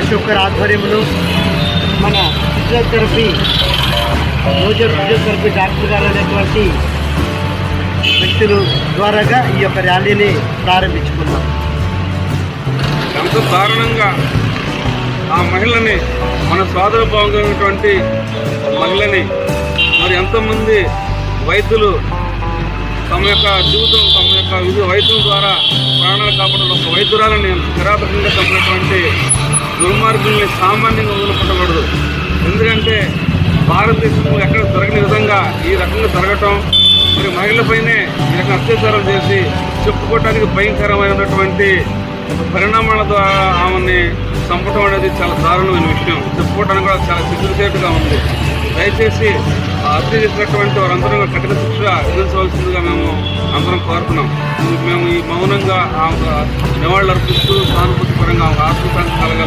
ప్రతి ఒక్కరి ఆధ్వర్యంలో మన ఫిజియోథెరపీ డాక్టర్ గారు అనేటువంటి వ్యక్తులు ద్వారాగా ఈ యొక్క ర్యాలీని ప్రారంభించుకున్నాం. ఎంతో దారుణంగా ఆ మహిళని, మన సోదర భాగమైనటువంటి మహిళని మరి ఎంతోమంది వైద్యులు తమ యొక్క జీవితం, తమ యొక్క వైద్యం ద్వారా ప్రాణాలు కాపాడాలి. ఒక వైద్యురాలని కిరాతకంగా చంపినటువంటి దుర్మార్గుల్ని సామాన్యంగా వదిలిపెట్టకూడదు. ఎందుకంటే భారతదేశంలో ఎక్కడ జరగని విధంగా ఈ రకంగా జరగటం, మరి మహిళలపైనే ఈ రకంగా అత్యాచారం చేసి చెప్పుకోవటానికి భయంకరమైనటువంటి పరిణామాల ద్వారా ఆమెని చంపటం అనేది చాలా దారుణమైన విషయం. చెప్పుకోవడానికి కూడా చాలా సిగ్గుచేటుగా ఉంది. దయచేసి హత్య చేసినటువంటి వారందరూ కఠిన శిక్ష విధించవలసిందిగా మేము అందరం కోరుతున్నాం. మేము ఈ మౌనంగా నివాళులు అర్పిస్తూ సానుభూతి పరంగా ఆత్మశాంతి కలగాలి.